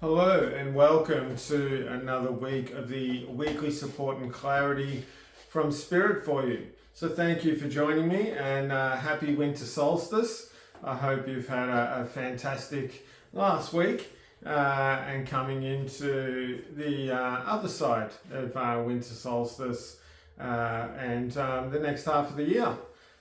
Hello and welcome to another week of the weekly support and clarity from Spirit for you. So thank you for joining me and happy winter solstice. I hope you've had a fantastic last week and coming into the other side of winter solstice and the next half of the year.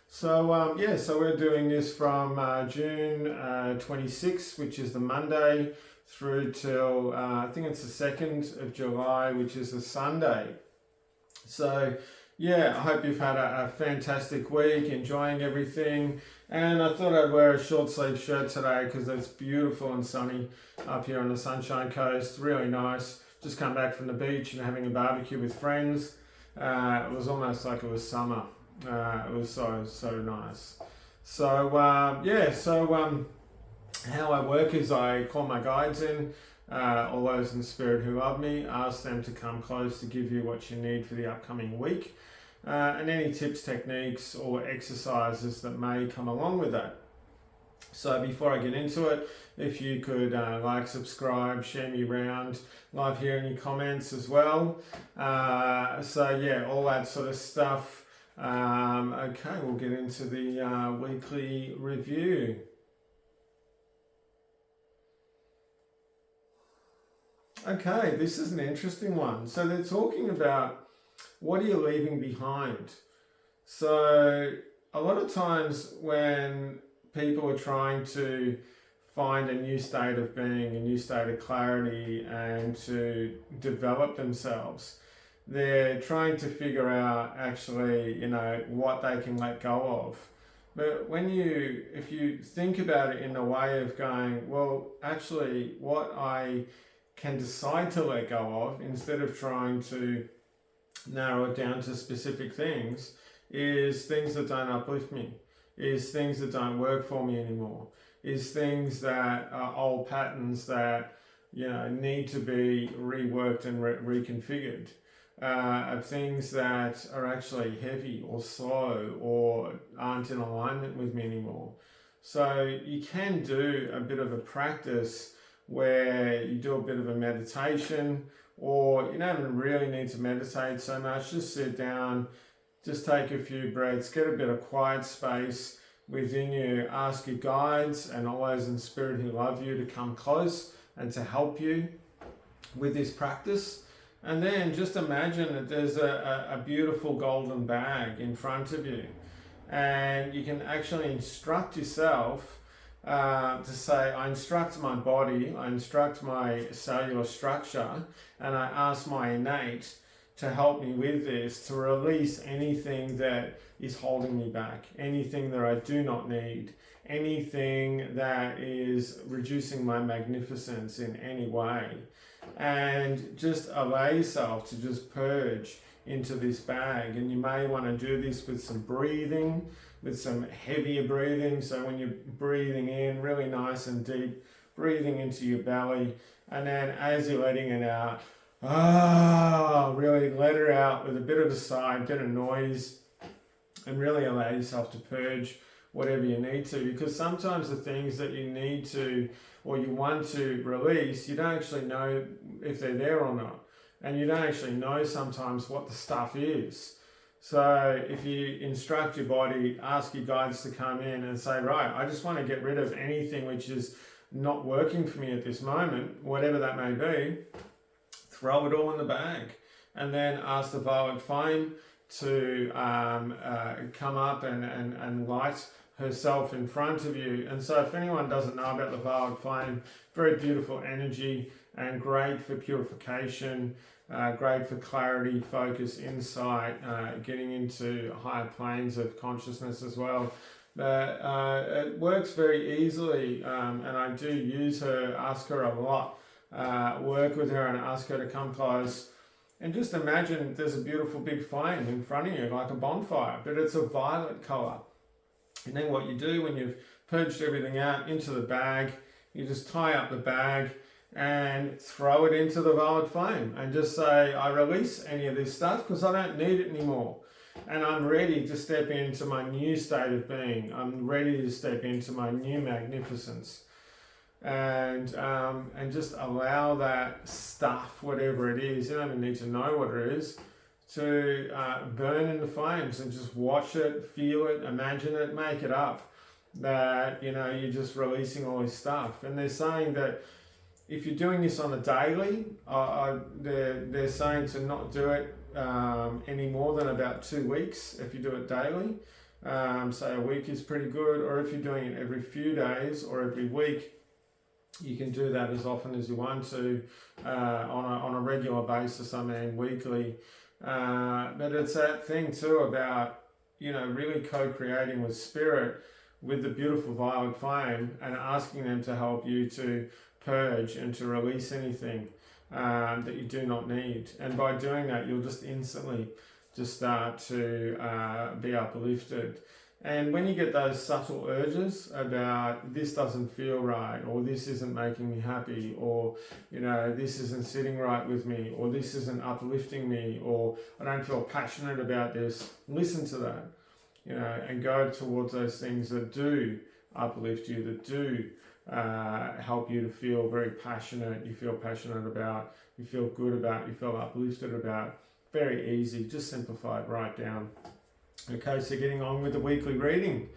So so we're doing this from June 26th, which is the Monday, through till I think it's the 2nd of July, which is the Sunday. So yeah, I hope you've had a fantastic week, enjoying everything. And I thought I'd wear a short sleeve shirt today because it's beautiful and sunny up here on the Sunshine Coast. Really nice. Just come back from the beach and having a barbecue with friends. It was almost like it was summer. It was so nice. So how I work is I call my guides in, all those in spirit who love me, ask them to come close to give you what you need for the upcoming week, and any tips, techniques, or exercises that may come along with that. So before I get into it, if you could like, subscribe, share me around, love hearing your comments as well. So yeah, all that sort of stuff. Okay, we'll get into the weekly review. Okay, this is an interesting one. So they're talking about what are you leaving behind? So a lot of times when people are trying to find a new state of being, a new state of clarity, and to develop themselves, they're trying to figure out actually, what they can let go of. But if you think about it in a way of going, well, actually what I can decide to let go of, instead of trying to narrow it down to specific things, is things that don't uplift me, is things that don't work for me anymore, is things that are old patterns that need to be reworked and reconfigured, of things that are actually heavy or slow or aren't in alignment with me anymore. So you can do a bit of a practice where you do a bit of a meditation, or you don't even really need to meditate so much. Just sit down, just take a few breaths, get a bit of quiet space within you, ask your guides and all those in spirit who love you to come close and to help you with this practice. And then just imagine that there's a beautiful golden bag in front of you, and you can actually instruct yourself to say, I instruct my body, I instruct my cellular structure, and I ask my innate to help me with this, to release anything that is holding me back, anything that I do not need, anything that is reducing my magnificence in any way. And just allow yourself to just purge into this bag. And you may want to do this with some breathing, with some heavier breathing. So when you're breathing in really nice and deep, breathing into your belly, and then as you're letting it out, really let it out with a bit of a sigh, a bit of noise, and really allow yourself to purge whatever you need to. Because sometimes the things that you need to or you want to release, you don't actually know if they're there or not. And you don't actually know sometimes what the stuff is. So if you instruct your body, ask your guides to come in and say, right, I just want to get rid of anything which is not working for me at this moment, whatever that may be, throw it all in the bag. And then ask the violet flame to come up and light herself in front of you. And so if anyone doesn't know about the violet flame, very beautiful energy and great for purification, great for clarity, focus, insight, getting into higher planes of consciousness as well. But it works very easily, and I do use her, ask her a lot, work with her and ask her to come close. And just imagine there's a beautiful big flame in front of you, like a bonfire, but it's a violet colour. And then what you do when you've purged everything out into the bag, you just tie up the bag and throw it into the violet flame and just say, I release any of this stuff because I don't need it anymore. And I'm ready to step into my new state of being. I'm ready to step into my new magnificence. and just allow that stuff, whatever it is, you don't even need to know what it is, to burn in the flames, and just watch it, feel it, imagine it, make it up that you're just releasing all this stuff. And they're saying that if you're doing this on a daily, they're saying to not do it any more than about 2 weeks if you do it daily. So a week is pretty good, or if you're doing it every few days or every week, you can do that as often as you want to on a regular basis, I mean weekly. But it's that thing too about, really co-creating with spirit, with the beautiful violet flame, and asking them to help you to purge and to release anything that you do not need. And by doing that, you'll just instantly just start to be uplifted. And when you get those subtle urges about this doesn't feel right, or this isn't making me happy, or this isn't sitting right with me, or this isn't uplifting me, or I don't feel passionate about this, listen to that, and go towards those things that do uplift you, that do help you to feel very passionate, you feel passionate about, you feel good about, you feel uplifted about. Very easy, just simplify it right down. Okay, so getting on with the weekly reading.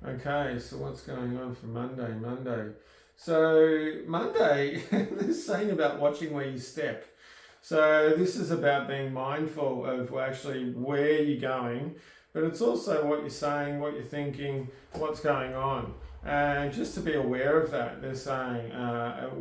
Okay, so what's going on for Monday? So Monday, they're saying about watching where you step. So this is about being mindful of actually where you're going, but it's also what you're saying, what you're thinking, what's going on. And just to be aware of that, they're saying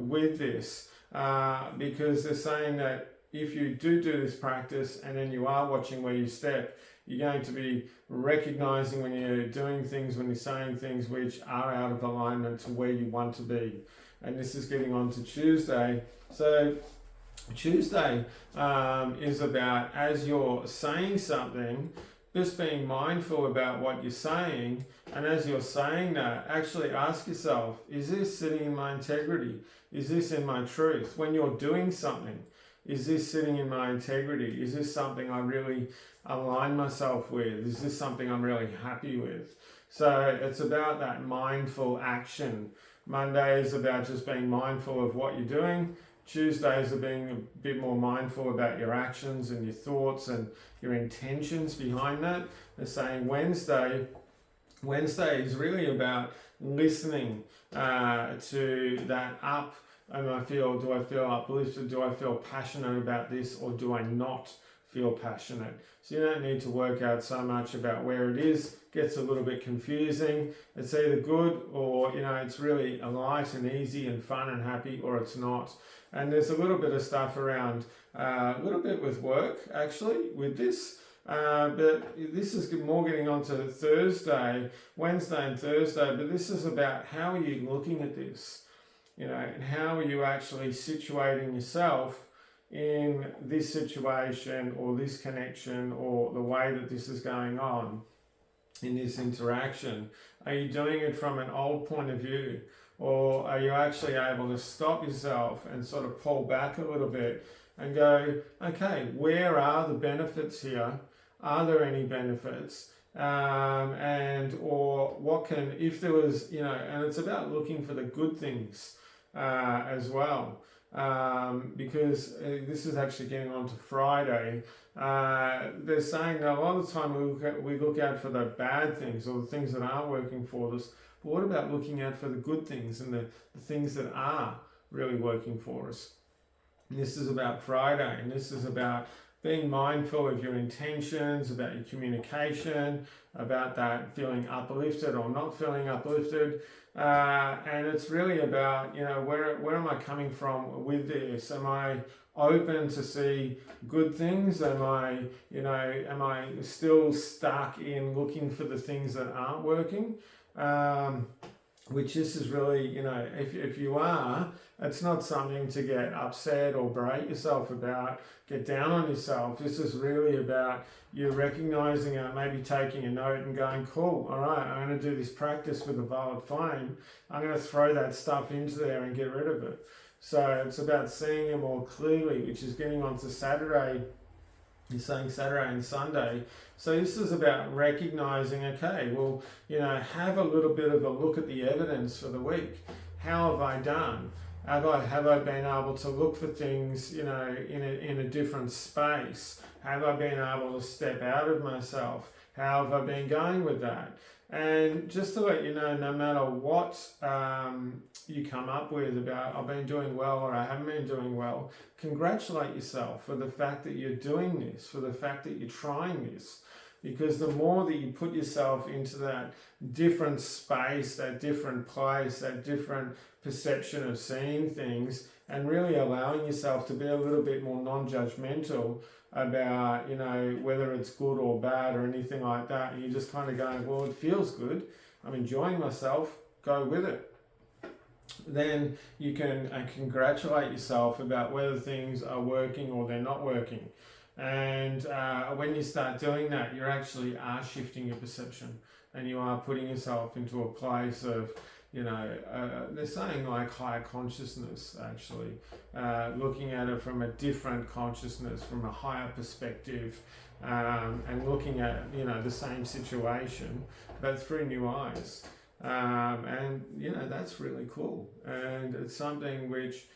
with this, because they're saying that if you do this practice and then you are watching where you step, you're going to be recognizing when you're doing things, when you're saying things which are out of alignment to where you want to be. And this is getting on to Tuesday. So Tuesday is about, as you're saying something, just being mindful about what you're saying, and as you're saying that, actually ask yourself, is this sitting in my integrity? Is this in my truth? When you're doing something, is this sitting in my integrity? Is this something I really align myself with? Is this something I'm really happy with? So it's about that mindful action. Monday is about just being mindful of what you're doing. Tuesdays are being a bit more mindful about your actions and your thoughts and your intentions behind that. They're saying Wednesday is really about listening to that up. Do I feel uplifted? Do I feel passionate about this, or do I not feel passionate? So you don't need to work out so much about where it is. It gets a little bit confusing. It's either good or, it's really light and easy and fun and happy, or it's not. And there's a little bit of stuff around, a little bit with work actually with this. But this is more getting on to Wednesday and Thursday, but this is about how are you looking at this? And how are you actually situating yourself in this situation or this connection or the way that this is going on in this interaction? Are you doing it from an old point of view, or are you actually able to stop yourself and sort of pull back a little bit and go, okay, where are the benefits here? Are there any benefits? Or what can, if there was, and it's about looking for the good things as well, because this is actually getting on to Friday. They're saying that a lot of the time we look out for the bad things or the things that aren't working for us, but what about looking out for the good things and the things that are really working for us? And this is about Friday, and this is about being mindful of your intentions, about your communication, about that feeling uplifted or not feeling uplifted. And it's really about, where am I coming from with this? Am I open to see good things? Am I still stuck in looking for the things that aren't working? Which this is really, if you are, it's not something to get upset or berate yourself about, get down on yourself. This is really about you recognizing it, maybe taking a note and going, cool, all right, I'm going to do this practice with the violet flame. I'm going to throw that stuff into there and get rid of it. So it's about seeing it more clearly, which is getting on to Saturday. You're saying Saturday and Sunday. So this is about recognizing, okay, well, have a little bit of a look at the evidence for the week. how have I done? Have I been able to look for things, you know, in a different space? Have I been able to step out of myself? How have I been going with that? And just to let you know, no matter what you come up with about I've been doing well or I haven't been doing well, congratulate yourself for the fact that you're doing this, for the fact that you're trying this. Because the more that you put yourself into that different space, that different place, that different perception of seeing things, and really allowing yourself to be a little bit more non-judgmental about, you know, whether it's good or bad or anything like that, and you're just kind of going, well, it feels good, I'm enjoying myself, go with it. Then you can congratulate yourself about whether things are working or they're not working. And when you start doing that, you actually are shifting your perception, and you are putting yourself into a place of, you know, they're saying like higher consciousness, actually, looking at it from a different consciousness, from a higher perspective, and looking at, you know, the same situation, but through new eyes. And, you know, that's really cool. And it's something which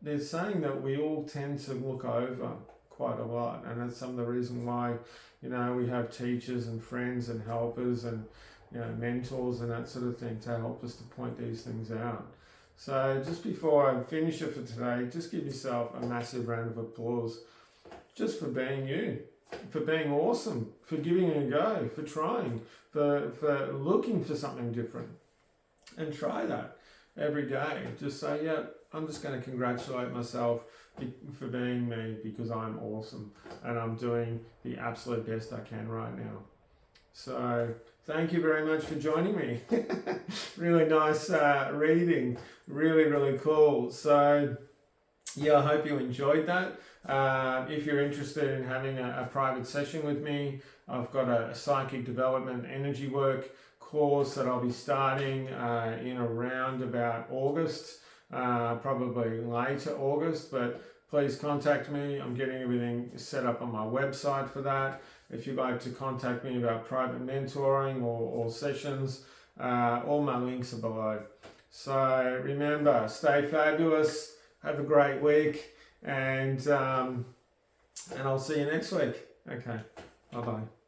they're saying that we all tend to look over quite a lot, and that's some of the reason why, you know, we have teachers and friends and helpers and, you know, mentors and that sort of thing to help us to point these things out. So just before I finish it for today, just give yourself a massive round of applause just for being you, for being awesome, for giving it a go, for trying, for looking for something different. And try that every day. Just say, yeah, I'm just going to congratulate myself for being me, because I'm awesome and I'm doing the absolute best I can right now. So thank you very much for joining me. Really nice reading, really cool. So yeah, I hope you enjoyed that. If you're interested in having a private session with me, I've got a psychic development energy work course that I'll be starting in around about August. Probably later August, but please contact me. I'm getting everything set up on my website for that. If you'd like to contact me about private mentoring or sessions, all my links are below. So remember, stay fabulous, have a great week, and I'll see you next week. Okay, bye-bye.